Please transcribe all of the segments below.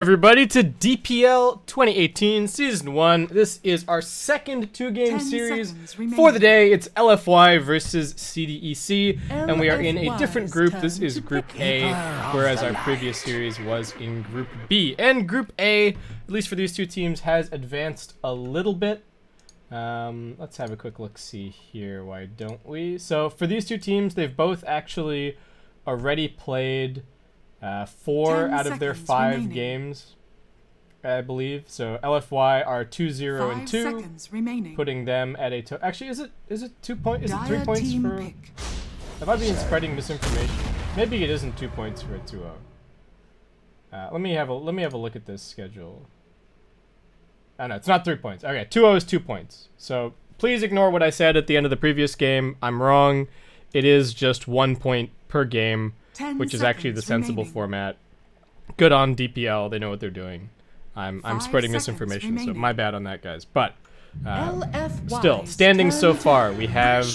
Everybody to DPL 2018 Season 1. This is our second two-game series for the day. It's LFY versus CDEC, and we are in a different group. This is Group A, whereas our previous series was in Group B. And Group A, at least for these two teams, has advanced a little bit. Let's have a quick look-see here. Why don't we? So for these two teams, they've both actually already played 4 out of their 5 games, I believe. So LFY are 2-0 and 2, putting them at a actually is it 2 points? Is it 3 points for? Have I been spreading misinformation? Maybe it isn't 2 points for a 2-0. Let me have a look at this schedule. Oh no, it's not 3 points. Okay, 2-0 is 2 points. So please ignore what I said at the end of the previous game. I'm wrong. It is just 1 point per game, which is actually the sensible format. Good on DPL, they know what they're doing. I'm spreading misinformation, so my bad on that, guys. But still, standing so far, we have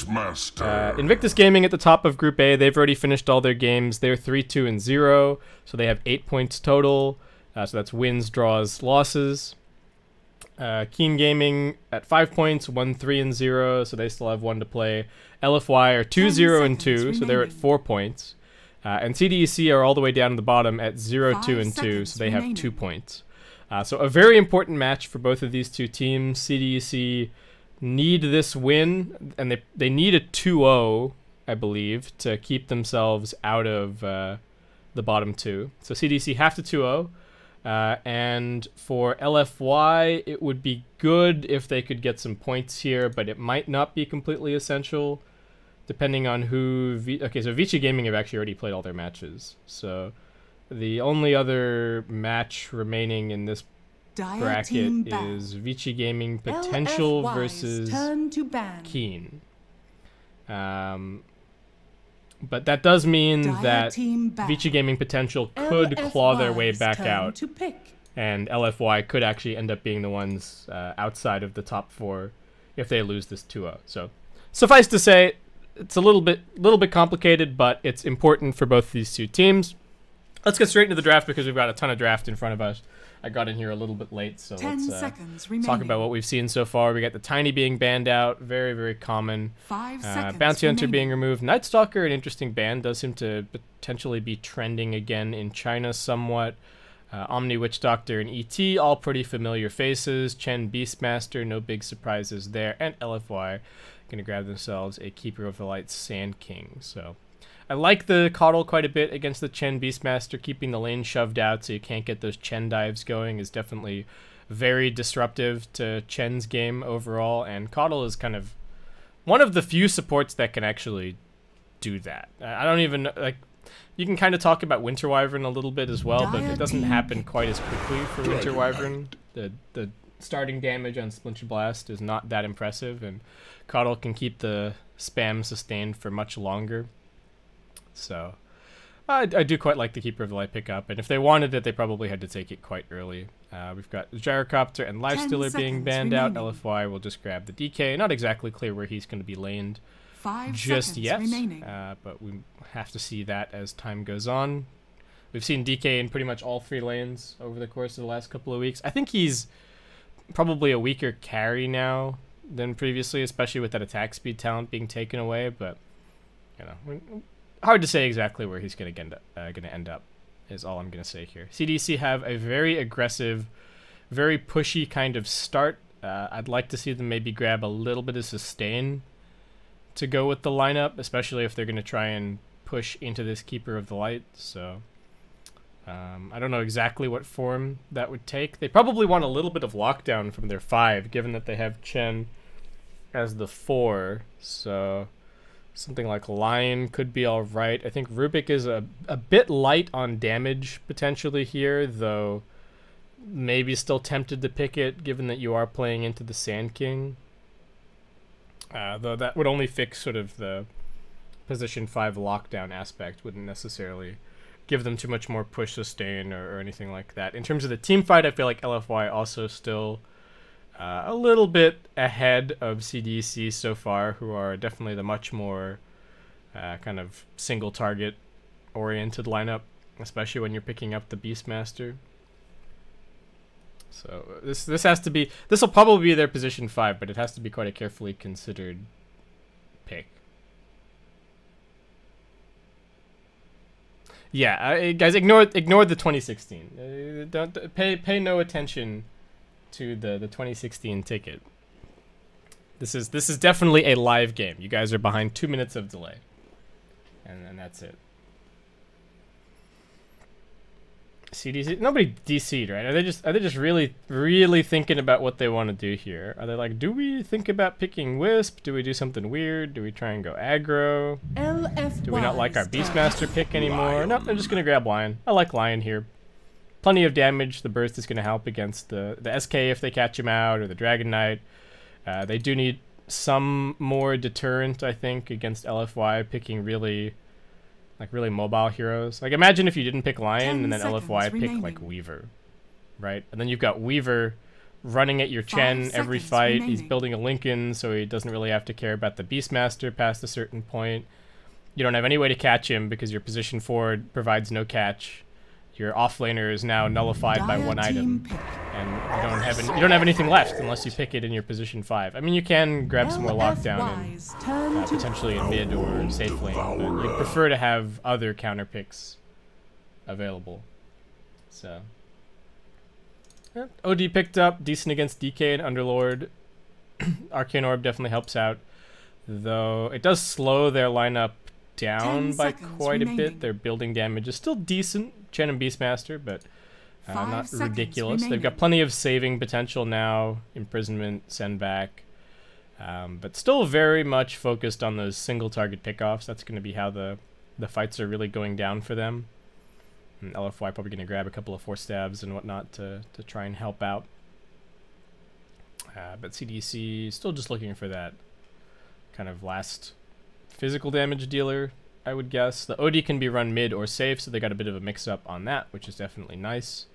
Invictus Gaming at the top of Group A. They've already finished all their games. They're 3-2 and 0, so they have 8 points total. So that's wins, draws, losses. Keen Gaming at 5 points, 1-3 and 0, so they still have 1 to play. LFY are 2-0 and 2, so they're at 4 points. And CDEC are all the way down to the bottom at 0-2 and 2, so they have 2 points. So a very important match for both of these two teams. CDEC need this win, and they need a 2-0, I believe, to keep themselves out of the bottom 2. So CDEC have to 2-0. And for LFY, it would be good if they could get some points here, but it might not be completely essential, depending on who... Okay, so Vici Gaming have actually already played all their matches. So the only other match remaining in this bracket is Vici Gaming Potential versus Keen. But that does mean that Vici Gaming Potential could claw their way back out, and LFY could actually end up being the ones outside of the top 4 if they lose this 2-0. So suffice to say, it's a little bit complicated, but it's important for both these two teams. Let's get straight into the draft because we've got a ton of draft in front of us. I got in here a little bit late, so let's talk about what we've seen so far. We got the Tiny being banned out, very, very common. Bounty Hunter being removed. Night Stalker, an interesting ban, does seem to potentially be trending again in China somewhat. Omni Witch Doctor and ET, all pretty familiar faces. Chen Beastmaster, no big surprises there. And LFY going to grab themselves a Keeper of the Light Sand King. So I like the Coddle quite a bit against the Chen Beastmaster. Keeping the lane shoved out so you can't get those Chen dives going is definitely very disruptive to Chen's game overall, and Coddle is kind of one of the few supports that can actually do that. I don't even know, like, you can kind of talk about Winter Wyvern a little bit as well, but it doesn't happen quite as quickly for Winter Wyvern. The starting damage on Splinter Blast is not that impressive, and Coddle can keep the spam sustained for much longer. So I do quite like the Keeper of the Light pickup, and if they wanted it, they probably had to take it quite early. We've got Gyrocopter and Lifestealer being banned out. LFY will just grab the DK. Not exactly clear where he's going to be laned just yet, but we have to see that as time goes on. We've seen DK in pretty much all 3 lanes over the course of the last couple of weeks. I think he's probably a weaker carry now than previously, especially with that attack speed talent being taken away, but you know, hard to say exactly where he's going to end up, is all I'm going to say here. CDC have a very aggressive, very pushy kind of start. I'd like to see them maybe grab a little bit of sustain to go with the lineup, especially if they're going to try and push into this Keeper of the Light. So I don't know exactly what form that would take. They probably want a little bit of lockdown from their 5, given that they have Chen as the 4. So something like Lion could be alright. I think Rubik is a bit light on damage potentially here, though maybe still tempted to pick it, given that you are playing into the Sand King. Though that would only fix sort of the position 5 lockdown aspect, wouldn't necessarily give them too much more push sustain or anything like that. In terms of the team fight, I feel like LFY also still a little bit ahead of CDEC so far, who are definitely the much more kind of single target oriented lineup, especially when you're picking up the Beastmaster. So this has to be, this will probably be their position 5, but it has to be quite a carefully considered pick. Yeah, guys, ignore the 2016. Don't pay no attention to the 2016 ticket. This is definitely a live game. You guys are behind 2 minutes of delay, and that's it. CDC, nobody DC'd, right? Are they just really thinking about what they want to do here? Are they like, do we think about picking Wisp? Do we do something weird? Do we try and go aggro? LFY. Do we not like our Beastmaster pick anymore? Nope, I'm just gonna grab Lion. I like Lion here. Plenty of damage. The burst is gonna help against the SK if they catch him out, or the Dragon Knight. They do need some more deterrent, I think, against LFY picking really mobile heroes. Like, imagine if you didn't pick Lion and then LFY picked like Weaver, right? And then you've got Weaver running at your Chen every fight. Remaining. He's building a Lincoln, so he doesn't really have to care about the Beastmaster past a certain point. You don't have any way to catch him because your position forward provides no catch. Your offlaner is now nullified by one item, and you don't have anything left unless you pick it in your position 5. I mean, you can grab some more lockdown and potentially in mid or safe lane, but you'd prefer to have other counter picks available. So, yeah. OD picked up, decent against DK and Underlord. Arcane Orb definitely helps out, though it does slow their lineup down by quite a bit. Their building damage is still decent. Chen and Beastmaster, but not ridiculous. Remaining. They've got plenty of saving potential now. Imprisonment, send back. But still very much focused on those single target pickoffs. That's going to be how the fights are really going down for them. And LFY probably going to grab a couple of 4 stabs and whatnot to try and help out. But CDC still just looking for that kind of last physical damage dealer, I would guess. The OD can be run mid or safe, so they got a bit of a mix-up on that, which is definitely nice.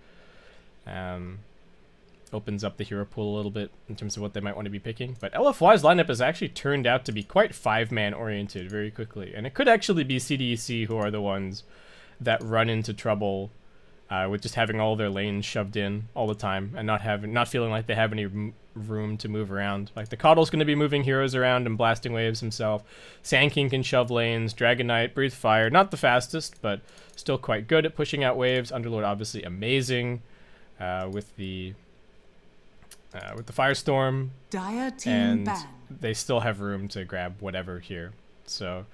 Opens up the hero pool a little bit in terms of what they might want to be picking. But LFY's lineup has actually turned out to be quite 5-man oriented very quickly. And it could actually be CDEC who are the ones that run into trouble with just having all their lanes shoved in all the time and not feeling like they have any room to move around. Like, the Coddle's going to be moving heroes around and blasting waves himself. Sand King can shove lanes. Dragon Knight, Breathe Fire, not the fastest, but still quite good at pushing out waves. Underlord obviously amazing with the Firestorm, and they still have room to grab whatever here. So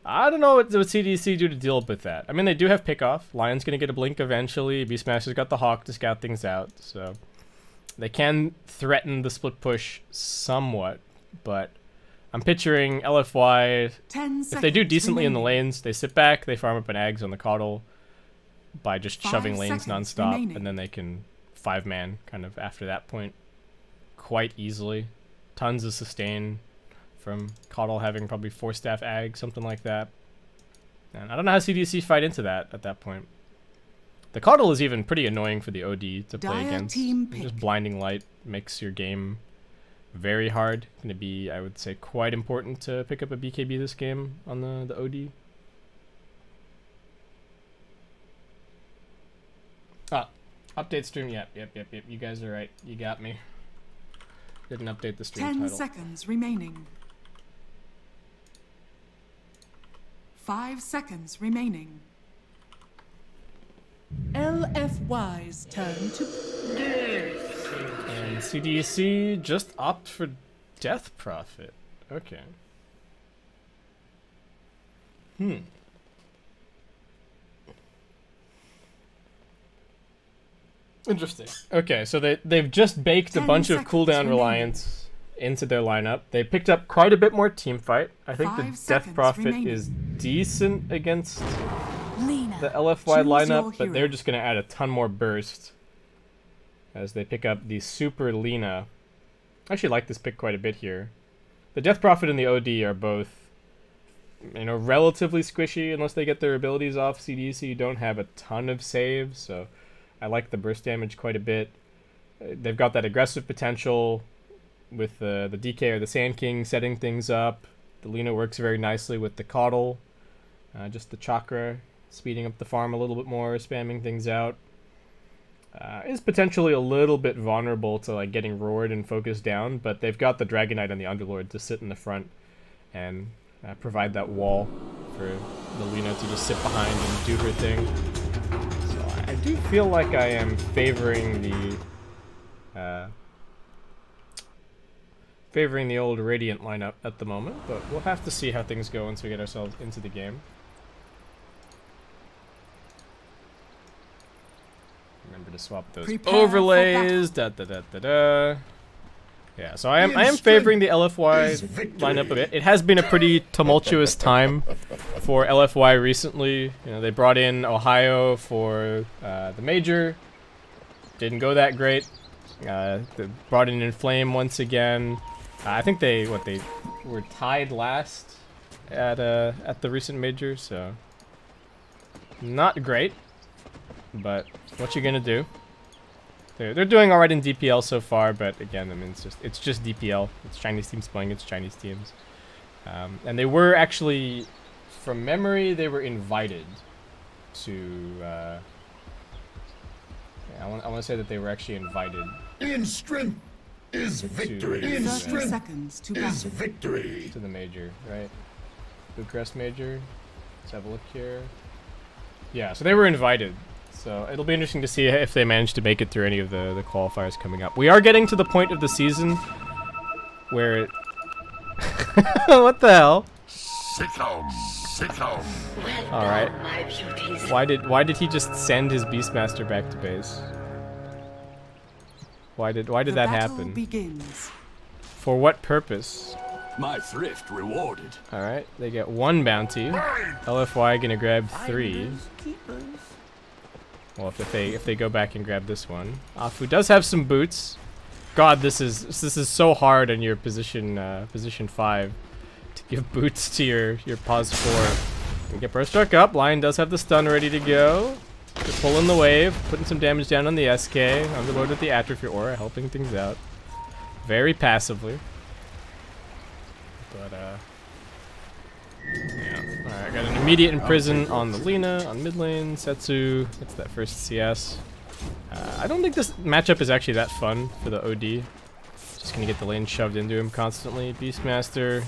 I don't know what CDC do to deal with that. I mean, they do have pickoff. Lion's going to get a blink eventually. Beastmaster's got the Hawk to scout things out, so they can threaten the split push somewhat, but I'm picturing LFY, if they do decently in the lanes, they sit back, they farm up an Ags on the Coddle by just shoving lanes nonstop, and then they can 5-man kind of after that point quite easily. Tons of sustain from Coddle having probably 4-staff Ag, something like that. And I don't know how CDC fight into that at that point. The Coddle is even pretty annoying for the OD to play against. Just blinding light makes your game very hard. Going to be, I would say, quite important to pick up a BKB this game on the OD. Ah, update stream. Yep. You guys are right. You got me. Didn't update the stream 10 title. seconds remaining. 5 seconds remaining. LFY's turn to... And CDEC just opt for Death Prophet. Okay. Interesting. Okay, so they've just baked a bunch of cooldown reliance into their lineup. They picked up quite a bit more team fight. I think the Death Prophet is decent against the LFY lineup, but they're just going to add a ton more burst as they pick up the Super Lina. I actually like this pick quite a bit here. The Death Prophet and the OD are both, relatively squishy unless they get their abilities off. CDC don't have a ton of saves, so I like the burst damage quite a bit. They've got that aggressive potential with the DK or the Sand King setting things up. The Lina works very nicely with the Coddle. Just the Chakra speeding up the farm a little bit more, spamming things out. is potentially a little bit vulnerable to like getting roared and focused down, but they've got the Dragon Knight and the Underlord to sit in the front and provide that wall for the Lina to just sit behind and do her thing. So I do feel like I am favoring the old Radiant lineup at the moment, but we'll have to see how things go once we get ourselves into the game. Remember to swap those overlays. Yeah, so I am favoring the LFY lineup a bit. It has been a pretty tumultuous time for LFY recently. You know, they brought in Ohio for the major. Didn't go that great. They brought in Inflame once again. I think they were tied last at the recent major, so not great. But what you gonna do? They're doing all right in DPL so far, but again, I mean, it's just DPL. It's Chinese teams playing against Chinese teams, and they were actually, from memory, they were invited to. I want to say that they were actually invited. In strength is victory. In strength is victory. To the major, right? Bucharest major. Let's have a look here. Yeah, so they were invited. So it'll be interesting to see if they manage to make it through any of the qualifiers coming up. We are getting to the point of the season where it... What the hell? Sickum. Alright. Why did he just send his Beastmaster back to base? Why did that happen? Begins. For what purpose? My thrift rewarded. Alright, they get 1 bounty. LFY gonna grab 3. Well, if they go back and grab this one. Afu does have some boots. God, this is so hard in your position 5 to give boots to your pause 4. We get burst struck up. Lion does have the stun ready to go. They're pulling the wave, putting some damage down on the SK. Underlord with the Atrophy Aura, helping things out very passively. But yeah. Alright, got an immediate imprison on the Lina, on mid lane. Setsu gets that first CS. I don't think this matchup is actually that fun for the OD. Just gonna get the lane shoved into him constantly. Beastmaster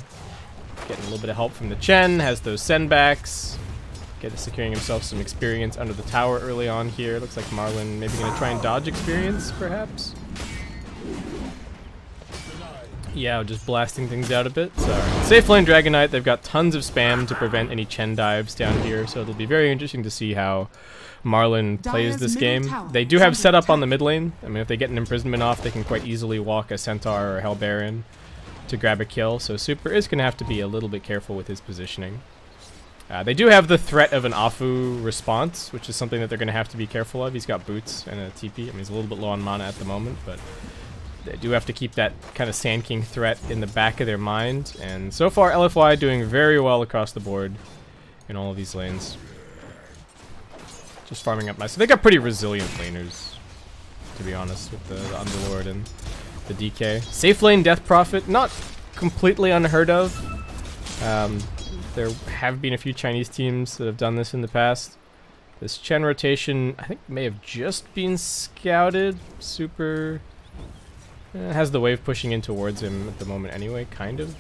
getting a little bit of help from the Chen, has those sendbacks. Securing himself some experience under the tower early on here. Looks like Marlin maybe gonna try and dodge experience, perhaps. Yeah, just blasting things out a bit. So, safe lane Dragon Knight. They've got tons of spam to prevent any Chen dives down here, so it'll be very interesting to see how Marlin plays this game. They do have setup on the mid lane. I mean, if they get an imprisonment off, they can quite easily walk a Centaur or a Hell Baron to grab a kill, so Super is going to have to be a little bit careful with his positioning. They do have the threat of an Afu response, which is something that they're going to have to be careful of. He's got boots and a TP. I mean, he's a little bit low on mana at the moment, but they do have to keep that kind of Sand King threat in the back of their mind. And so far, LFY doing very well across the board in all of these lanes. Just farming up nice. So they got pretty resilient laners, to be honest, with the Underlord and the DK. Safe lane Death Prophet, not completely unheard of. There have been a few Chinese teams that have done this in the past. This Chen rotation, I think, may have just been scouted. Super has the wave pushing in towards him at the moment anyway, kind of.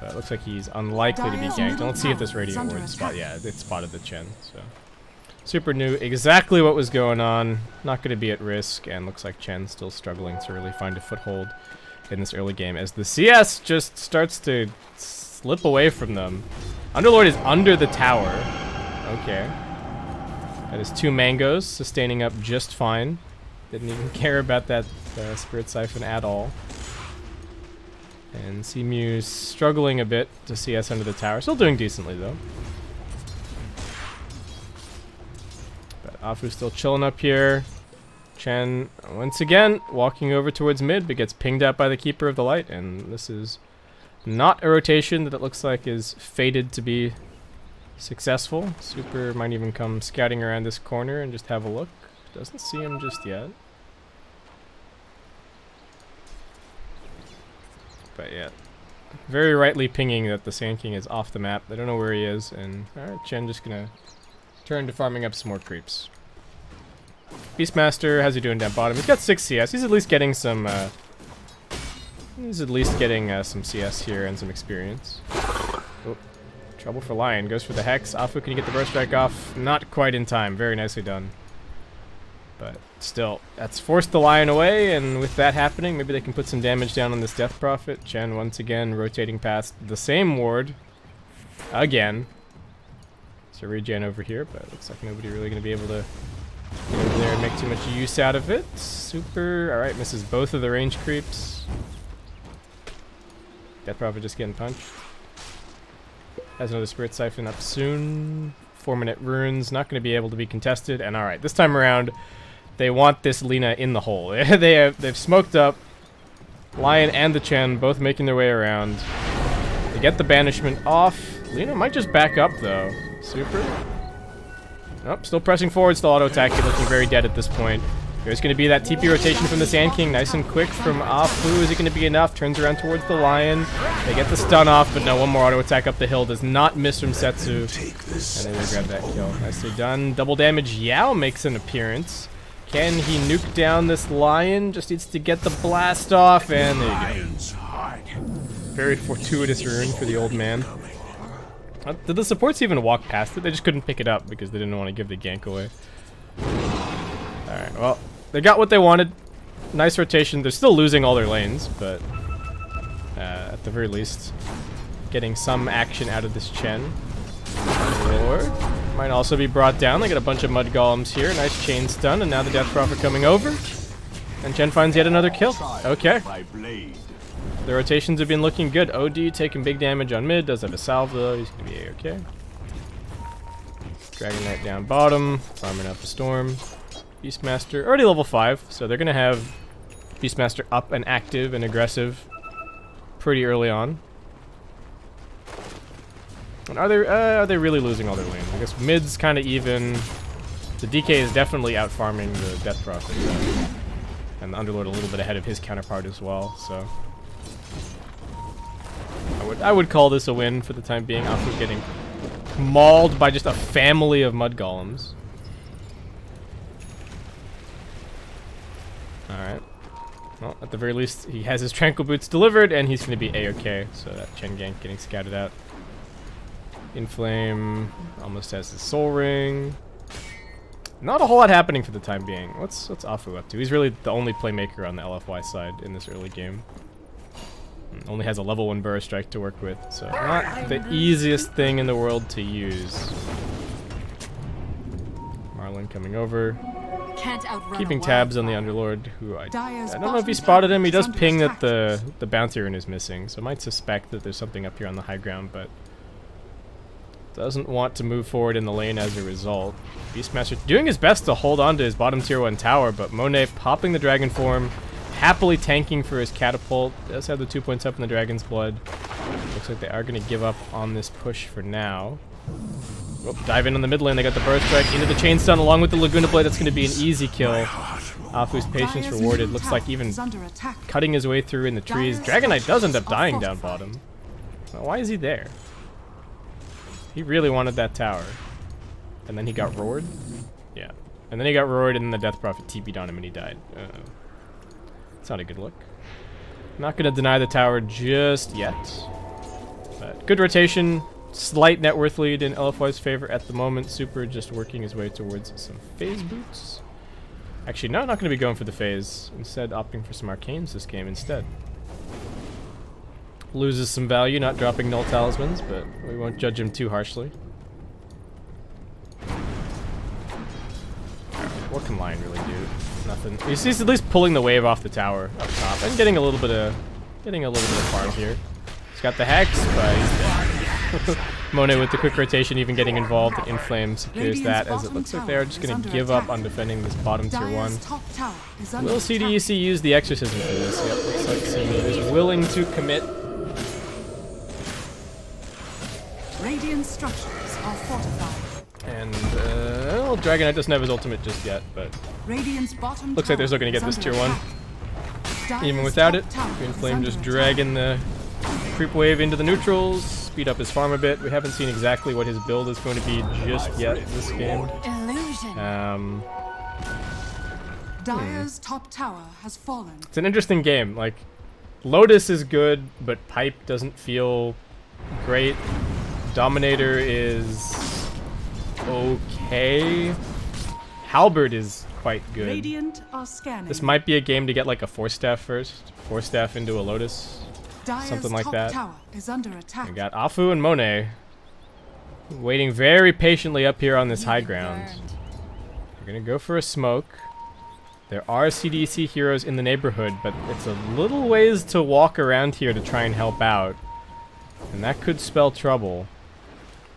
But it looks like he's unlikely to be ganked. Let's see if this Radiant Ward spot. Yeah, it spotted the Chen. So Super knew exactly what was going on. Not going to be at risk, and looks like Chen still struggling to really find a foothold in this early game as the CS just starts to slip away from them. Underlord is under the tower. Okay. That is 2 mangoes, sustaining up just fine. Didn't even care about that Spirit Siphon at all. And Seamu's struggling a bit to CS under the tower. Still doing decently, though. But Afu's still chilling up here. Chen, once again, walking over towards mid, but gets pinged out by the Keeper of the Light. And this is not a rotation that it looks like is fated to be successful. Super might even come scouting around this corner and just have a look. Doesn't see him just yet. But yeah, very rightly pinging that the Sand King is off the map. They don't know where he is, and alright, Chen just gonna turn to farming up some more creeps. Beastmaster, how's he doing down bottom? He's got 6 CS. He's at least getting some, some CS here and some experience. Oh, trouble for Lion. Goes for the Hex. Afu, can you get the burst strike off? Not quite in time. Very nicely done. But still, that's forced the Lion away, and with that happening, maybe they can put some damage down on this Death Prophet. Chen once again rotating past the same ward. Again. So regen over here, but it looks like nobody really going to be able to get over there and make too much use out of it. Super. Alright, misses both of the range creeps. Death Prophet just getting punched. Has another Spirit Siphon up soon. 4-minute runes, not going to be able to be contested. And alright, this time around, they want this Lina in the hole. They've smoked up. Lion and the Chen both making their way around. They get the banishment off. Lina might just back up though. Super. Nope, still pressing forward, still auto-attacking, looking very dead at this point. There's going to be that TP rotation from the Sand King, nice and quick from Afu. Is it going to be enough? Turns around towards the Lion. They get the stun off, but no, one more auto-attack up the hill does not miss from Setsu. And they grab that kill. Nicely done. Double damage, Yao makes an appearance. Can he nuke down this Lion? Just needs to get the blast off, and there you go. Very fortuitous rune for the old man. Did the supports even walk past it? They just couldn't pick it up because they didn't want to give the gank away. Alright, well, they got what they wanted. Nice rotation. They're still losing all their lanes, but at the very least, getting some action out of this Chen. Lord might also be brought down. They got a bunch of mud golems here. Nice chain stun, and now the Death Prophet coming over. And Chen finds yet another kill. Okay. The rotations have been looking good. OD taking big damage on mid. Does have a salve though. He's going to be A-okay. Dragon Knight down bottom. Farming up a Storm. Beastmaster. Already level 5. So they're going to have Beastmaster up and active and aggressive pretty early on. And are they really losing all their lanes? I guess mid's kind of even. The DK is definitely out farming the Death Prophet. And the Underlord a little bit ahead of his counterpart as well. So I would call this a win for the time being. Afu getting mauled by just a family of mud golems. Alright. Well, at the very least, he has his Tranquil Boots delivered, and he's going to be A-okay. So that Chen gank getting scouted out. Inflame almost has his Soul Ring. Not a whole lot happening for the time being. What's Afu up to? He's really the only playmaker on the LFY side in this early game. Only has a level 1 Burst Strike to work with, so not the easiest thing in the world to use. Marlin coming over. Keeping tabs on the Underlord, who I don't know if he spotted him. He does ping that the bounty rune is missing, so I might suspect that there's something up here on the high ground, but doesn't want to move forward in the lane as a result. Beastmaster doing his best to hold on to his bottom tier 1 tower, but Monet popping the dragon form, happily tanking for his catapult. Does have the 2 points up in the dragon's blood. Looks like they are going to give up on this push for now. Oh, dive in on the mid lane. They got the burst strike into the chain stun along with the Laguna Blade. That's going to be an easy kill. Afu's patience rewarded. Looks like even cutting his way through in the trees. Dragon Knight does end up dying down bottom. Well, why is he there? He really wanted that tower. And then he got roared? Yeah. And then he got roared and then the Death Prophet TP'd on him and he died. Uh-oh. It's not a good look. Not going to deny the tower just yet. But good rotation. Slight net worth lead in LFY's favor at the moment. Super just working his way towards some phase boots. Actually, no, not going to be going for the phase. Instead, opting for some arcanes this game instead. Loses some value, not dropping null talismans, but we won't judge him too harshly. What can Lion really do? Nothing. He's at least pulling the wave off the tower up top and getting a little bit of farm here. He's got the hex, but he's dead. Monet with the quick rotation, even getting involved. Inflame secures that, as it looks like they are just going to give up on defending this bottom tier 1. Will CDEC use the exorcism for this? Yep, looks like CD is willing to commit. Radiant structures are fortified. And well, Dragon Knight doesn't have his ultimate just yet, but looks like they're still going to get this tier 1. Even without it, Inflame just dragging the creep wave into the neutrals, speed up his farm a bit. We haven't seen exactly what his build is going to be just yet this game. Dire's top tower has fallen. It's an interesting game. Like, Lotus is good, but Pipe doesn't feel great. Dominator is okay. Halberd is quite good. Radiant are scanning. This might be a game to get like a 4-staff first. 4-staff into a Lotus. Dire's Something like that. Tower is under attack. We got Afu and Monet waiting very patiently up here on this high ground. We're gonna go for a smoke. There are CDEC heroes in the neighborhood, but it's a little ways to walk around here to try and help out. And that could spell trouble.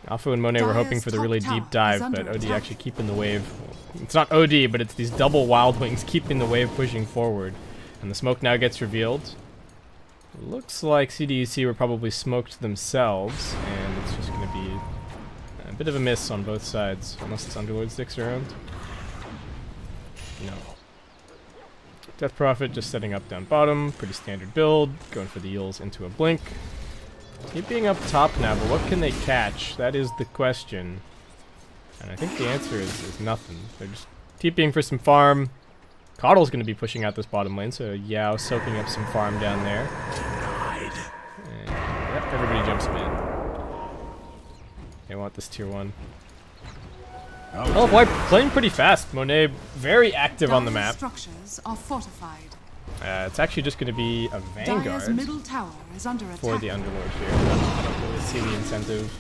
Afu and Monet were hoping for the really deep dive, but OD actually keeping the wave. It's not OD, but it's these double Wild Wings keeping the wave pushing forward. And the smoke now gets revealed. Looks like CDEC were probably smoked themselves, and it's just going to be a bit of a miss on both sides, unless this Underlord sticks around. No. Death Prophet just setting up down bottom, pretty standard build, going for the eels into a blink. Keeping up top now, but what can they catch? That is the question. And I think the answer is nothing. They're just TPing for some farm. Coddle's going to be pushing out this bottom lane, so Yao soaking up some farm down there. And, yep, everybody jumps mid. They want this tier 1. LFY playing pretty fast. Monet very active on the map. Structures are fortified. It's actually just going to be a Vanguard middle tower is under attack. for the Underlord here. I don't really see the incentive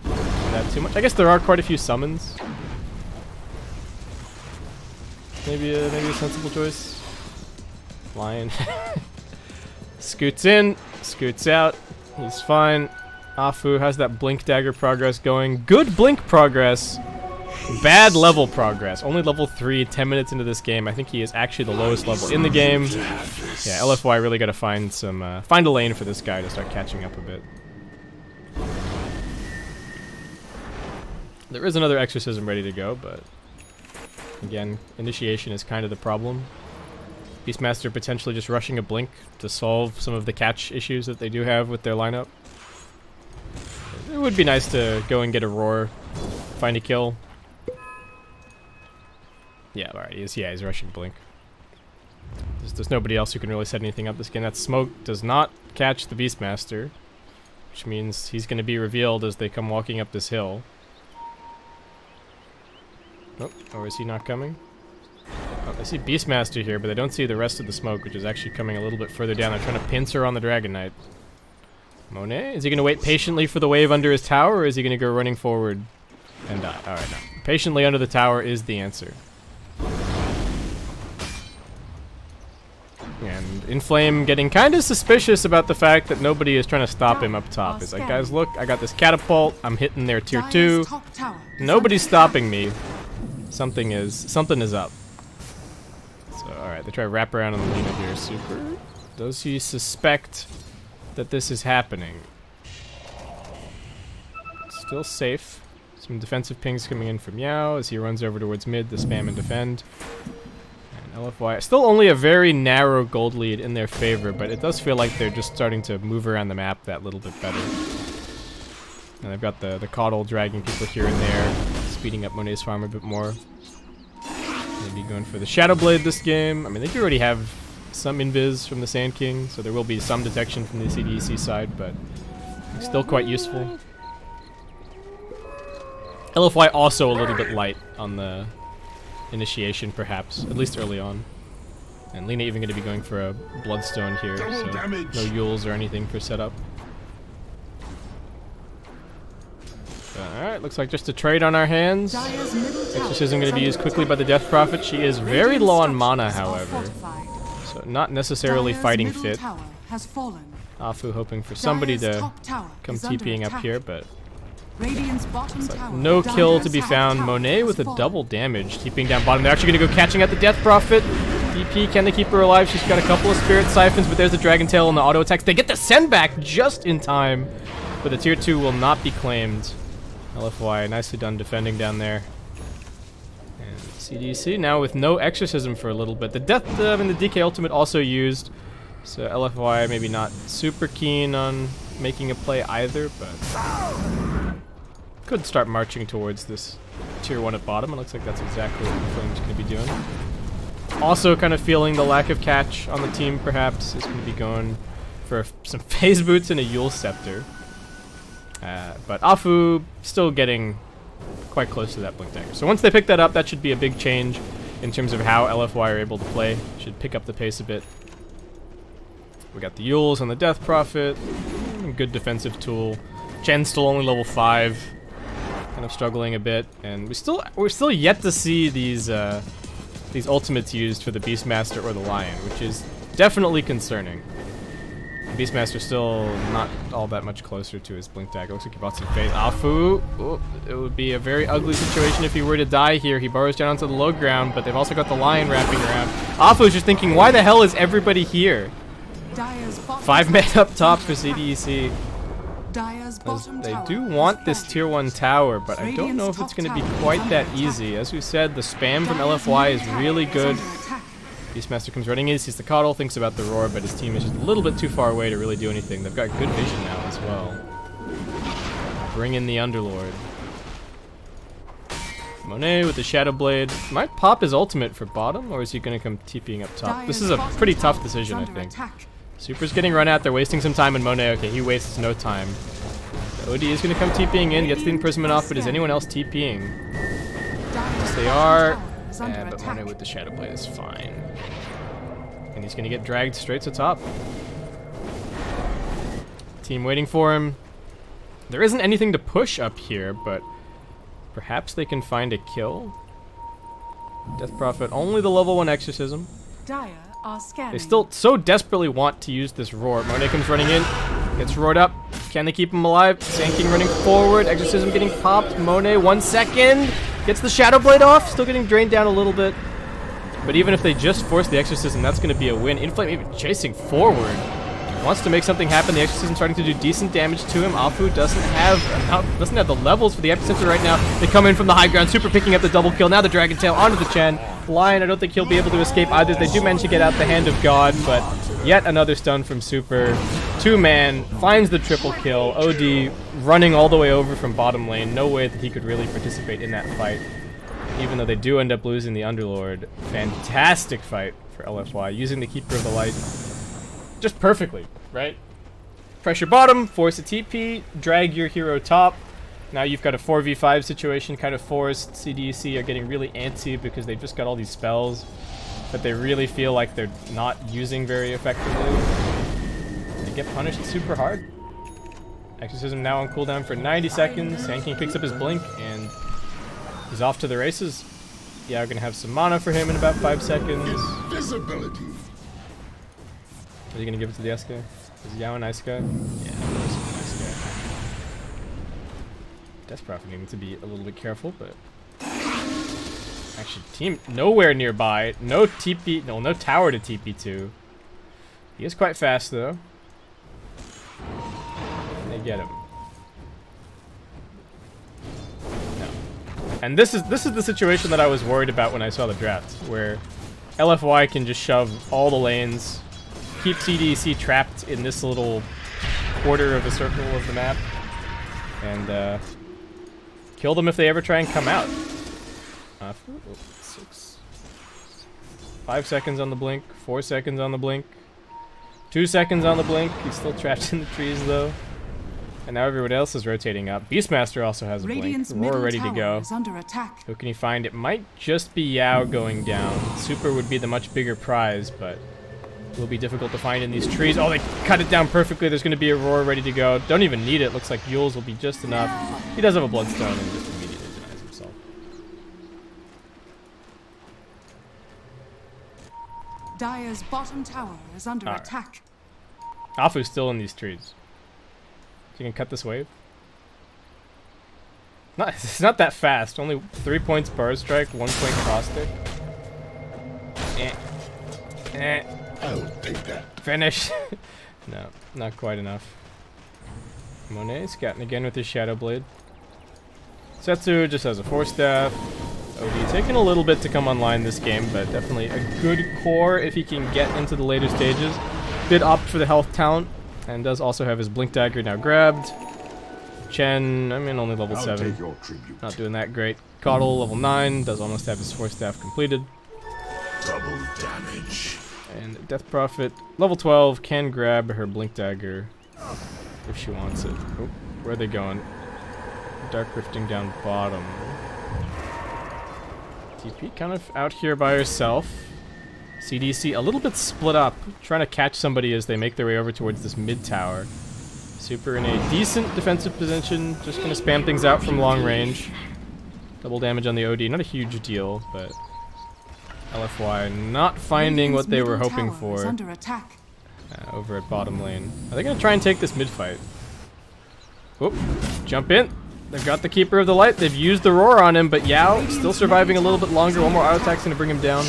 for that too much. I guess there are quite a few summons. Maybe a sensible choice. Lion. Scoots in, scoots out. He's fine. Afu has that blink dagger progress going. Good blink progress. Bad level progress. Only level 3, 10 minutes into this game. I think he is actually the lowest level in the game. Yeah, LFY really got to find some, find a lane for this guy to start catching up a bit. There is another exorcism ready to go, but again, initiation is kind of the problem. Beastmaster potentially just rushing a blink to solve some of the catch issues that they do have with their lineup. It would be nice to go and get a roar, find a kill. Yeah, alright, he's rushing blink. There's nobody else who can really set anything up this game. That smoke does not catch the Beastmaster, which means he's going to be revealed as they come walking up this hill. Oh, or is he not coming? Oh, I see Beastmaster here, but I don't see the rest of the smoke, which is actually coming a little bit further down. They're trying to pincer on the Dragon Knight. Monet, is he going to wait patiently for the wave under his tower, or is he going to go running forward and die? Alright, no. Patiently under the tower is the answer. And Inflame getting kind of suspicious about the fact that nobody is trying to stop him up top. It's like, guys, look, I got this catapult. I'm hitting their tier 2. Nobody's stopping me. Something is up. So, alright, they try to wrap around on the Lina here. Super. Does he suspect that this is happening? Still safe. Some defensive pings coming in from Yao as he runs over towards mid to spam and defend. LFY, still only a very narrow gold lead in their favor, but it does feel like they're just starting to move around the map that little bit better. And they've got the Coddle dragging people here and there, speeding up Monet's farm a bit more. Maybe going for the Shadow Blade this game. I mean, they do already have some invis from the Sand King, so there will be some detection from the CDEC side, but still quite useful. LFY also a little bit light on the initiation, perhaps, at least early on. And Lina even going to be going for a Bloodstone here, so no Yules or anything for setup. Alright, looks like just a trade on our hands. Exorcism going to be used quickly by the Death Prophet. She is very low on mana, however, so not necessarily fighting fit. Afu hoping for somebody to come TPing up here, but like no kill to be found. Monet with a double damage, keeping down bottom. They're actually going to go catching out the Death Prophet. DP, can they keep her alive? She's got a couple of Spirit Siphons, but there's the Dragon Tail and the auto attacks. They get the send back just in time, but the tier 2 will not be claimed. LFY nicely done defending down there. And CDC now with no exorcism for a little bit. The death and the DK ultimate also used, so LFY maybe not super keen on making a play either, but could start marching towards this tier 1 at bottom. It looks like that's exactly what the Flame's going to be doing. also kind of feeling the lack of catch on the team, perhaps, is going to be going for some phase boots and a Yule Scepter. But Afu still getting quite close to that Blink Dagger. So once they pick that up, that should be a big change in terms of how LFY are able to play. Should pick up the pace a bit. We got the Yules on the Death Prophet. Good defensive tool. Chen's still only level 5. Kind of struggling a bit. And we're still yet to see these ultimates used for the Beastmaster or the Lion, which is definitely concerning. Beastmaster still not all that much closer to his Blink Dagger. Looks like he bought some phase. Afu, oh, it would be a very ugly situation if he were to die here. He burrows down onto the low ground, but they've also got the Lion wrapping around. Afu's just thinking, why the hell is everybody here? 5 men up top for CDEC. They do want this tier 1 tower, but I don't know if it's going to be quite that easy. As we said, the spam from LFY is really good. Beastmaster comes running in, sees the Coddle, thinks about the Roar, but his team is just a little bit too far away to really do anything. They've got good vision now as well. Bring in the Underlord. Monet with the Shadow Blade. Might pop his ultimate for bottom, or is he going to come TPing up top? This is a pretty tough decision, I think. Super's getting run out, they're wasting some time, and Monet, okay, he wastes no time. The OD is going to come TPing in, gets the imprisonment off, but is anyone else TPing? Yes, they are. Yeah, but Monet with the Shadow Blade is fine. And he's going to get dragged straight to top. Team waiting for him. There isn't anything to push up here, but perhaps they can find a kill. Death Prophet, only the level 1 Exorcism. They still so desperately want to use this Roar. Monet comes running in, gets roared up. Can they keep him alive? Sand King running forward, Exorcism getting popped. Monet, 1 second, gets the Shadow Blade off, still getting drained down a little bit. But even if they just force the Exorcism, that's going to be a win. Inflame even chasing forward. Wants to make something happen. The Exorcism starting to do decent damage to him. Afu doesn't have the levels for the Epicenter right now. They come in from the high ground. Super picking up the double kill. Now the Dragon Tail onto the Chen. Lion, I don't think he'll be able to escape either. They do manage to get out the Hand of God, but yet another stun from Super. 2-man, finds the triple kill. OD running all the way over from bottom lane. No way that he could really participate in that fight. Even though they do end up losing the Underlord. Fantastic fight for LFY, using the Keeper of the Light just perfectly, right? Pressure bottom, force a TP, drag your hero top. Now you've got a 4v5 situation kind of forced. CDEC are getting really antsy because they've just got all these spells that they really feel like they're not using very effectively. They get punished super hard. Exorcism now on cooldown for 90 seconds. Sand King picks up his blink and he's off to the races. Yeah, we're gonna have some mana for him in about 5 seconds. Invisibility. Are you gonna give it to the S guy? Is Yao a nice guy? Yeah, of course he's a nice guy. Death Prophet needing to be a little bit careful, but actually, team nowhere nearby. No TP, no tower to TP to. He is quite fast though. And they get him. No. And this is the situation that I was worried about when I saw the draft, where LFY can just shove all the lanes. Keep CDEC trapped in this little quarter of a circle of the map, and kill them if they ever try and come out. 5 seconds on the blink, 4 seconds on the blink, 2 seconds on the blink. He's still trapped in the trees though, and now everyone else is rotating up. Beastmaster also has a blink. Roar ready to go. Who can he find? It might just be Yao going down. Super would be the much bigger prize, but will be difficult to find in these trees. Oh, they cut it down perfectly. There's going to be a Roar ready to go. Don't even need it. Looks like Yules will be just enough. He does have a Bloodstone and just immediately denies himself. Dire's bottom tower is under attack. Afu's still in these trees. So you can cut this wave. It's not that fast. Only 3 points burst strike, 1 point cross stick. I'll take that. Finish. No, not quite enough. Monet scouting again with his Shadow Blade. Setsu just has a Force Staff. OD taking a little bit to come online this game, but definitely a good core if he can get into the later stages. Did opt for the health talent, and does also have his Blink Dagger now grabbed. Chen, I mean, only level 7. Not doing that great. Coddle, level 9, does almost have his Force Staff completed. Double damage. And Death Prophet, level 12, can grab her Blink Dagger if she wants it. Oh, where are they going? Dark Rifting down bottom. TP kind of out here by herself. CDC a little bit split up, trying to catch somebody as they make their way over towards this mid tower. Super in a decent defensive position, just gonna spam things out from long range. Double damage on the OD, not a huge deal, but LFY not finding what they were hoping for over at bottom lane. Are they gonna try and take this mid fight? Whoop, jump in. They've got the Keeper of the Light. They've used the Roar on him, but Yao still surviving a little bit longer. One more auto attack's gonna bring him down.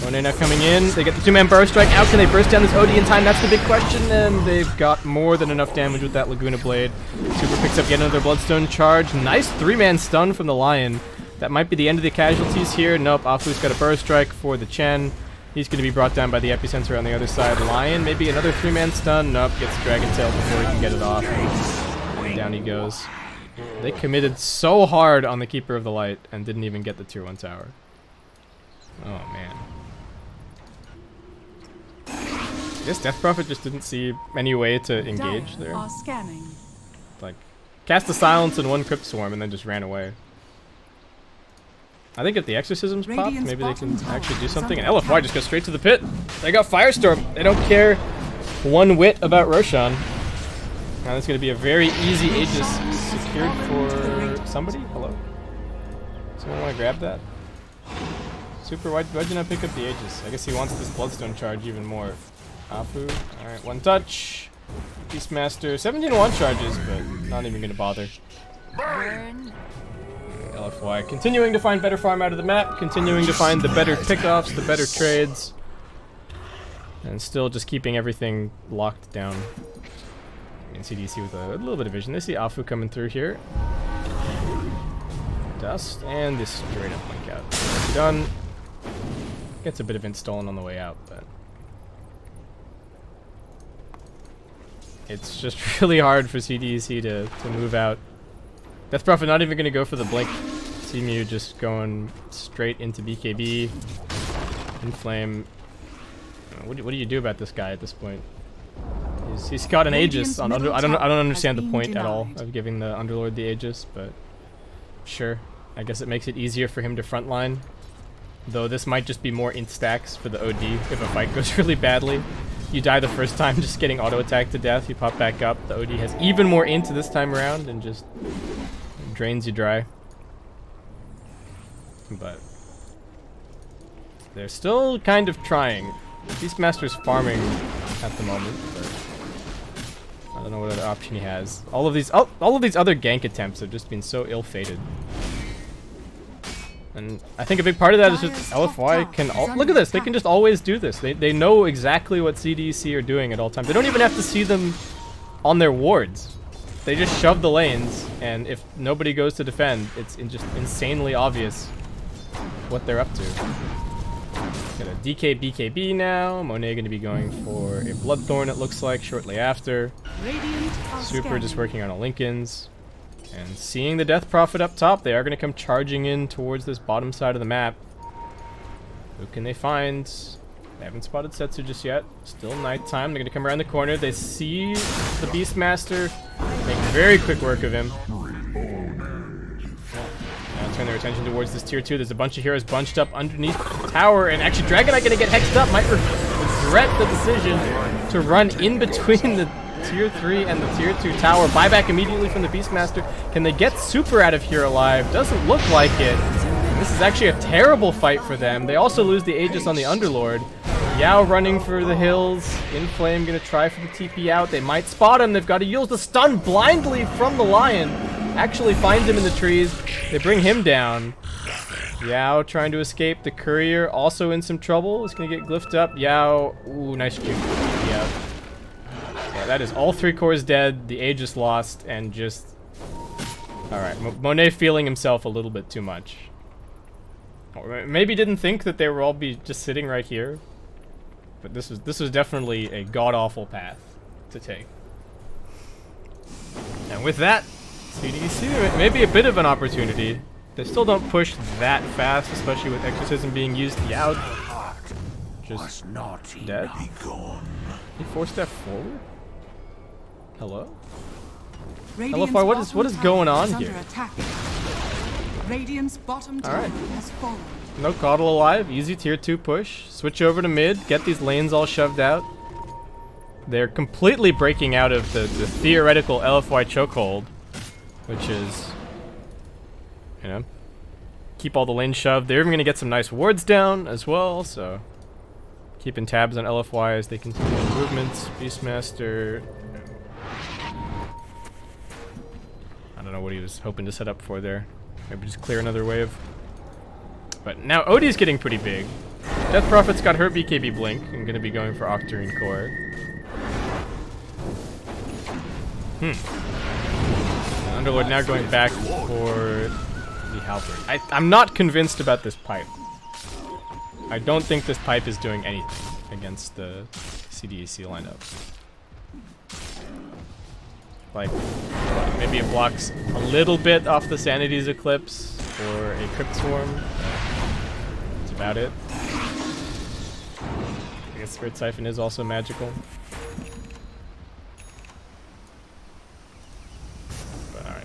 Monet now coming in. They get the two-man burst strike out. Can they burst down this OD in time? That's the big question. And they've got more than enough damage with that Laguna Blade. Super picks up yet another Bloodstone charge. Nice three-man stun from the Lion. That might be the end of the casualties here. Nope, Afu's got a burst strike for the Chen. He's going to be brought down by the epicenter on the other side. Lion, maybe another three-man stun. Nope, gets Dragon Tail before he can get it off. And down he goes. They committed so hard on the Keeper of the Light and didn't even get the tier 1 tower. Oh, man. I guess Death Prophet just didn't see any way to engage there. Like, cast a Silence in one Crypt Swarm and then just ran away. I think if the Exorcisms pop, maybe they can actually do something. And LFY just goes straight to the pit. They got Firestorm. They don't care one whit about Roshan. Now this is going to be a very easy Aegis secured for somebody. Hello? Someone want to grab that? Super, why'd you not pick up the Aegis? I guess he wants this Bloodstone charge even more. Afu, alright, one touch. Beastmaster, 17 one charges, but not even going to bother. LFY continuing to find better farm out of the map, continuing to find the better pickoffs, the better trades, and still just keeping everything locked down. I mean, CDC with a little bit of vision. They see Afu coming through here. Dust, and this straight up blink out. Done. Gets a bit of int stolen on the way out, but it's just really hard for CDEC to move out. Death Prophet not even going to go for the blink. Seamew just going straight into BKB. Inflame. What do you do about this guy at this point? He's got an Aegis on I don't understand the point at all of giving the Underlord the Aegis, but sure. I guess it makes it easier for him to frontline. Though this might just be more int stacks for the OD if a fight goes really badly. You die the first time just getting auto attacked to death, you pop back up. The OD has even more int this time around and just drains you dry. But they're still kind of trying. Beastmaster's farming at the moment, but I don't know what other option he has. All of these other gank attempts have just been so ill-fated. And I think a big part of that is just LFY can look at this, they can just always do this. They know exactly what CDEC are doing at all times. They don't even have to see them on their wards. They just shove the lanes, and if nobody goes to defend, it's just insanely obvious what they're up to. Got a DK BKB now. Monet going to be going for a Bloodthorn, it looks like, shortly after. Super just working on a Linken's. And seeing the Death Prophet up top, they are going to come charging in towards this bottom side of the map. Who can they find? They haven't spotted Setsu just yet. Still nighttime. They're going to come around the corner. They see the Beastmaster. Make very quick work of him. Now turn their attention towards this tier 2. There's a bunch of heroes bunched up underneath the tower. And actually, Dragonite going to get hexed up. Might regret the decision to run in between the tier 3 and the tier 2 tower. Buyback immediately from the Beastmaster. Can they get Super out of here alive? Doesn't look like it. This is actually a terrible fight for them. They also lose the Aegis on the Underlord. Yao running for the hills. Inflame gonna try for the TP out. They might spot him. They've got to use the stun blindly from the Lion. Actually finds him in the trees. They bring him down. Yao trying to escape. The Courier also in some trouble. Is gonna get glyphed up. Yao. Ooh, nice juke. Yeah. Yeah, that is all 3 cores dead. The Aegis lost, and just. Alright, Monet feeling himself a little bit too much. Or maybe didn't think that they would all be just sitting right here. But this was definitely a god-awful path to take. And with that, CDEC maybe a bit of an opportunity. They still don't push that fast, especially with Exorcism being used. Yao just dead. He 4-step forward? Hello? LFY, what is going on here? Alright. No Coddle alive, easy tier 2 push. Switch over to mid, get these lanes all shoved out. They're completely breaking out of the theoretical LFY chokehold, which is, you know, keep all the lanes shoved. They're even going to get some nice wards down as well, so keeping tabs on LFY as they continue their movements. Beastmaster, I don't know what he was hoping to set up for there. Maybe just clear another wave. But now Odie's getting pretty big. Death Prophet's got her BKB blink and going to be going for Octarine Core. Underlord now going back for the Halberd. I'm not convinced about this pipe. I don't think this pipe is doing anything against the CDEC lineup. Like, maybe it blocks a little bit off the Sanity's Eclipse or a Crypt Swarm. That's about it. I guess Spirit Siphon is also magical.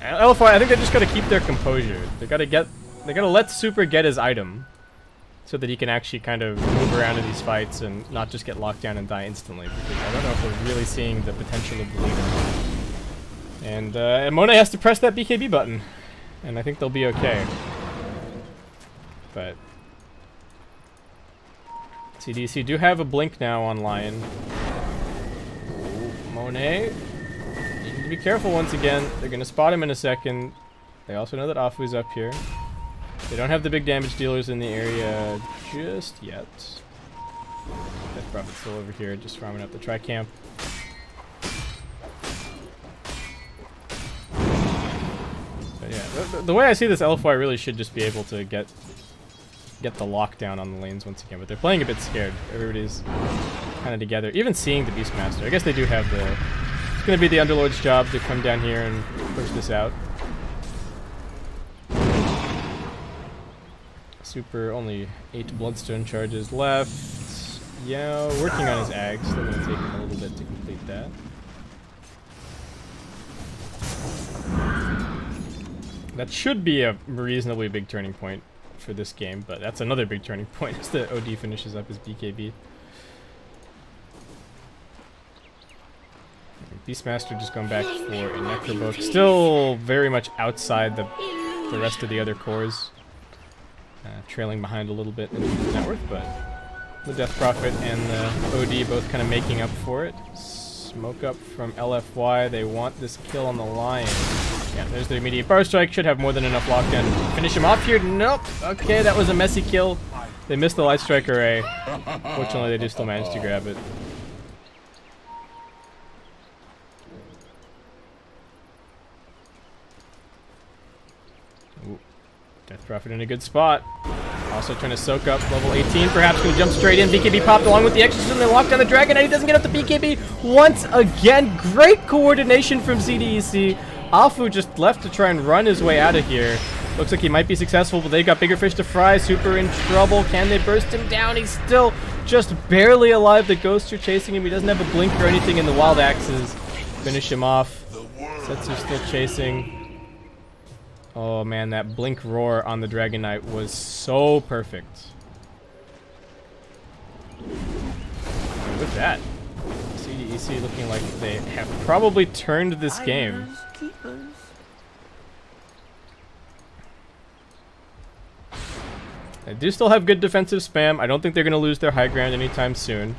LFY, I think they just gotta keep their composure. They gotta let Super get his item, so that he can actually kind of move around in these fights and not just get locked down and die instantly. Because I don't know if we're really seeing the potential of the leader. And Monet has to press that BKB button, and I think they'll be okay. But CDC do have a blink now online. Monet. Be careful once again. They're gonna spot him in a second. They also know that Afu's up here. They don't have the big damage dealers in the area just yet. Death Prophet's still over here, just farming up the tri-camp. But yeah, the way I see this, LFY really should just be able to get the lockdown on the lanes once again. But they're playing a bit scared. Everybody's kind of together. Even seeing the Beastmaster. I guess they do have the... It's going to be the Underlord's job to come down here and push this out. Super, only 8 Bloodstone charges left. Yeah, working on his Ag. Still going to take him a little bit to complete that. That should be a reasonably big turning point for this game, but that's another big turning point as the OD finishes up his BKB. Beastmaster just going back for a Necrobook. Still very much outside the rest of the other cores. Trailing behind a little bit in net worth, but the Death Prophet and the OD both kind of making up for it. Smoke up from LFY. They want this kill on the Lion. Yeah, there's the immediate bar strike. Should have more than enough lockdown to finish him off here. Nope. Okay, that was a messy kill. They missed the Light Strike Array. Fortunately, they do still manage to grab it. Ooh. Death Prophet in a good spot. Also trying to soak up level 18. Perhaps going to jump straight in. BKB popped along with the Exorcism. They lock down the Dragon Knight. He doesn't get up the BKB once again. Great coordination from CDEC. Afu just left to try and run his way out of here. Looks like he might be successful, but they've got bigger fish to fry. Super in trouble. Can they burst him down? He's still just barely alive. The ghosts are chasing him. He doesn't have a blink or anything in the Wild Axes. Finish him off. Setsu's still chasing. Oh man, that blink roar on the Dragon Knight was so perfect. And with that, CDEC looking like they have probably turned this game. They do still have good defensive spam. I don't think they're going to lose their high ground anytime soon.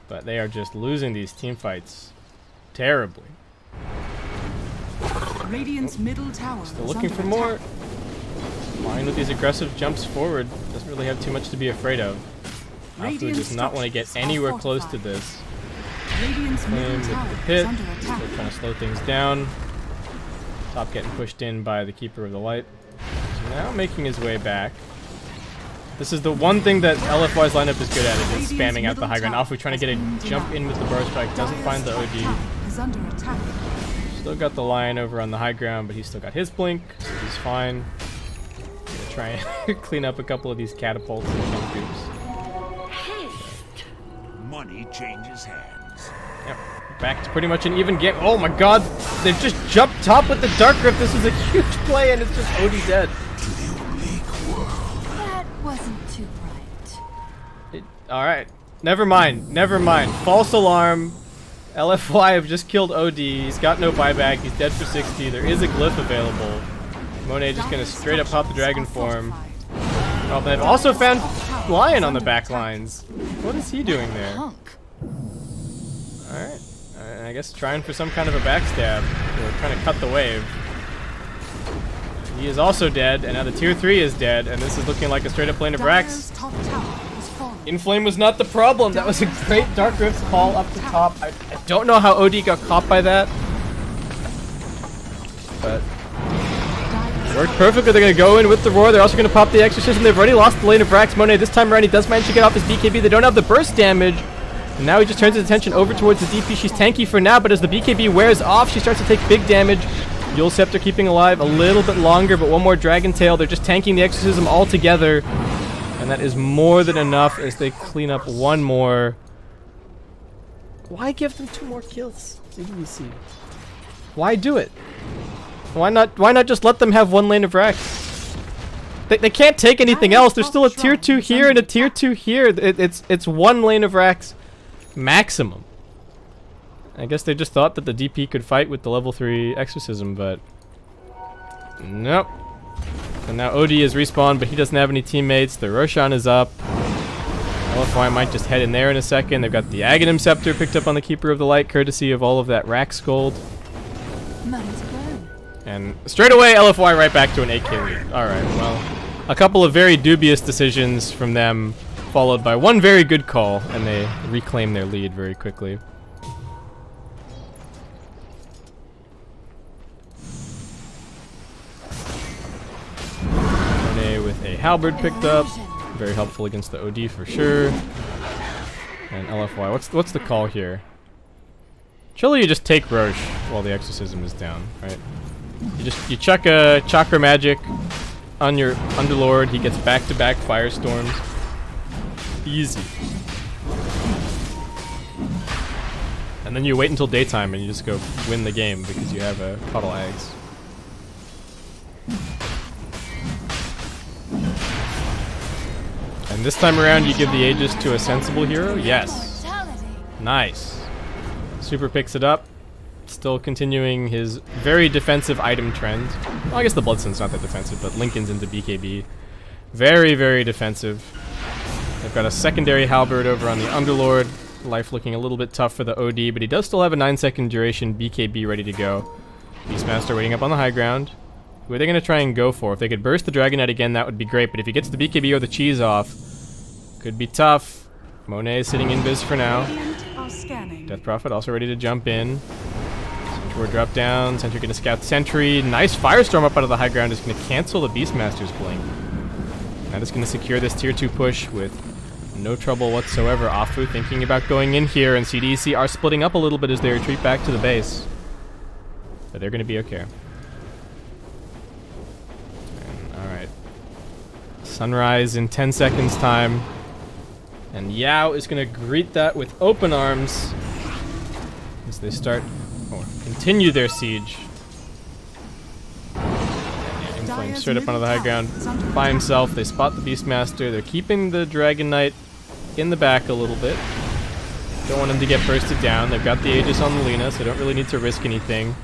But they are just losing these team fights terribly. Radiant's middle tower Still looking for more. Fine with these aggressive jumps forward. Doesn't really have too much to be afraid of. Afu does not want to get anywhere close to this. Flame with the pit. Still trying to slow things down. Top getting pushed in by the Keeper of the Light. So now making his way back. This is the one thing that LFY's lineup is good at, is spamming out the high ground. Afu trying to get a jump in with the Burst Strike. Doesn't find the OD. Still got the Lion over on the high ground, but he's still got his blink, so he's fine. Gonna try and clean up a couple of these catapults and jump groups. money changes hands. Yep. Back to pretty much an even game. Oh my god, they've just jumped top with the Dark Grip. This is a huge play, and it's just Odie dead. That wasn't too bright. Alright, never mind, never mind. False alarm. LFY have just killed OD. He's got no buyback. He's dead for 60. There is a glyph available. Monet just gonna straight up pop the dragon form. Oh, they've also found Lion on the back lines. What is he doing there? Alright. I guess trying for some kind of a backstab. Or trying to cut the wave. He is also dead, and now the tier 3 is dead, and this is looking like a straight up lane of Rax. Inflame was not the problem. That was a great Dark Rift call up the top. I don't know how OD got caught by that. But worked perfectly. They're going to go in with the Roar. They're also going to pop the Exorcism. They've already lost the lane of Rax. Monet this time around, he does manage to get off his BKB. They don't have the burst damage. And now he just turns his attention over towards the DP. She's tanky for now, but as the BKB wears off, she starts to take big damage. Yule Scepter keeping alive a little bit longer, but one more Dragon Tail. They're just tanking the Exorcism all together. And that is more than enough as they clean up one more. Why give them 2 more kills? CDEC. Why do it? Why not just let them have 1 lane of Rax? They can't take anything else. There's still a tier 2 here and a tier 2 here. It's 1 lane of Rax maximum. I guess they just thought that the DP could fight with the level 3 Exorcism, but nope. And now OD is respawned, but he doesn't have any teammates. The Roshan is up. LFY might just head in there in a second. They've got the Aghanim Scepter picked up on the Keeper of the Light, courtesy of all of that Rax gold. And straight away, LFY right back to an 8k lead. Alright, well, a couple of very dubious decisions from them, followed by one very good call, and they reclaim their lead very quickly. With a halberd picked up, very helpful against the OD for sure. And LFY, what's the call here? Surely you just take Roche while the Exorcism is down, right? You chuck a Chakra Magic on your Underlord. He gets back-to-back Firestorms. Easy. And then you wait until daytime and you just go win the game because you have a Puddle Ags. And this time around, you give the Aegis to a sensible hero? Yes. Nice. Super picks it up. Still continuing his very defensive item trend. Well, I guess the Bloodsun's not that defensive, but Lincoln's into BKB. Very, very defensive. They've got a secondary halberd over on the Underlord. Life looking a little bit tough for the OD, but he does still have a 9-second duration BKB ready to go. Beastmaster waiting up on the high ground. Who are they going to try and go for? If they could burst the Dragonite again, that would be great, but if he gets the BKB or the cheese off, could be tough. Monet is sitting in biz for now. Death Prophet also ready to jump in. Sentry drop down. Sentry going to scout Sentry. Nice Firestorm up out of the high ground is going to cancel the Beastmaster's blink. That is going to secure this tier 2 push with no trouble whatsoever. Afu thinking about going in here, and CDEC are splitting up a little bit as they retreat back to the base. But they're going to be okay. Alright. Sunrise in 10 seconds time. And Yao is going to greet that with open arms as they start or continue their siege. Inflame straight up onto the high ground by himself. They spot the Beastmaster. They're keeping the Dragon Knight in the back a little bit. Don't want him to get bursted down. They've got the Aegis on the Lina, so they don't really need to risk anything.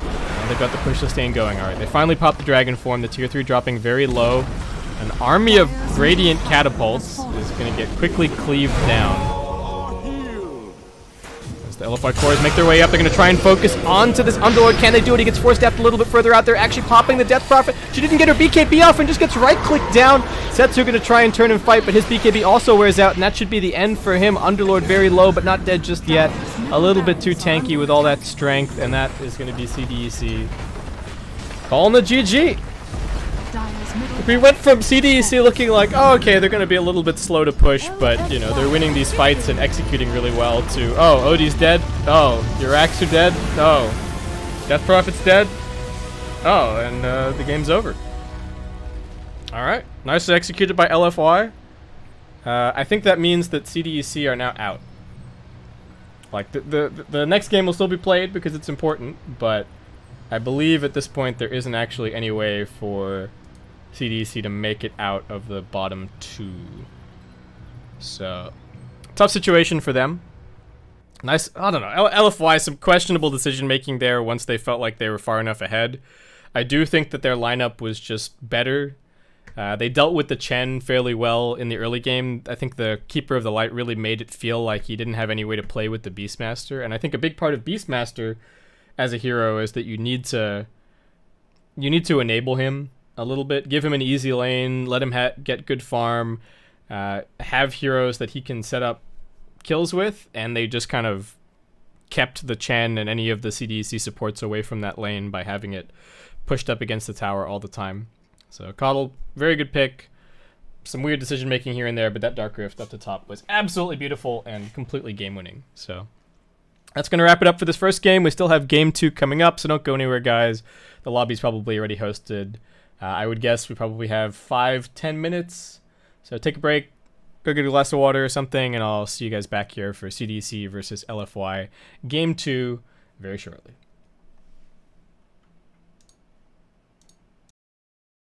And they've got the push sustain going. Alright, they finally pop the Dragon form. The tier 3 dropping very low. An army of Radiant Catapults is going to get quickly cleaved down. As the LFY cores make their way up, they're going to try and focus onto this Underlord. Can they do it? He gets force-staffed a little bit further out there, actually popping the Death Prophet. She didn't get her BKB off and just gets right-clicked down. Setsu going to try and turn and fight, but his BKB also wears out, and that should be the end for him. Underlord very low, but not dead just yet. A little bit too tanky with all that strength, and that is going to be CDEC. Calling the GG. We went from CDEC looking like, oh, okay, they're going to be a little bit slow to push, but, you know, they're winning these fights and executing really well, to, oh, Odie's dead? Oh, your Rax are dead? Oh, Death Prophet's dead? Oh, and the game's over. Alright, nicely executed by LFY. I think that means that CDEC are now out. Like, the next game will still be played because it's important, but I believe at this point there isn't actually any way for CDEC to make it out of the bottom 2. So, tough situation for them. Nice, I don't know, LFY, some questionable decision-making there once they felt like they were far enough ahead. I do think that their lineup was just better. They dealt with the Chen fairly well in the early game. I think the Keeper of the Light really made it feel like he didn't have any way to play with the Beastmaster. And I think a big part of Beastmaster as a hero is that you need to enable him a little bit. Give him an easy lane, let him get good farm, have heroes that he can set up kills with, and they just kind of kept the Chen and any of the CDEC supports away from that lane by having it pushed up against the tower all the time. So Coddle, very good pick. Some weird decision making here and there, but that Dark Rift up the top was absolutely beautiful and completely game winning. So that's going to wrap it up for this first game. We still have game 2 coming up, so don't go anywhere, guys. The lobby's probably already hosted. I would guess we probably have 5-10 minutes. So take a break, go get a glass of water or something, and I'll see you guys back here for CDEC versus LFY game 2 very shortly.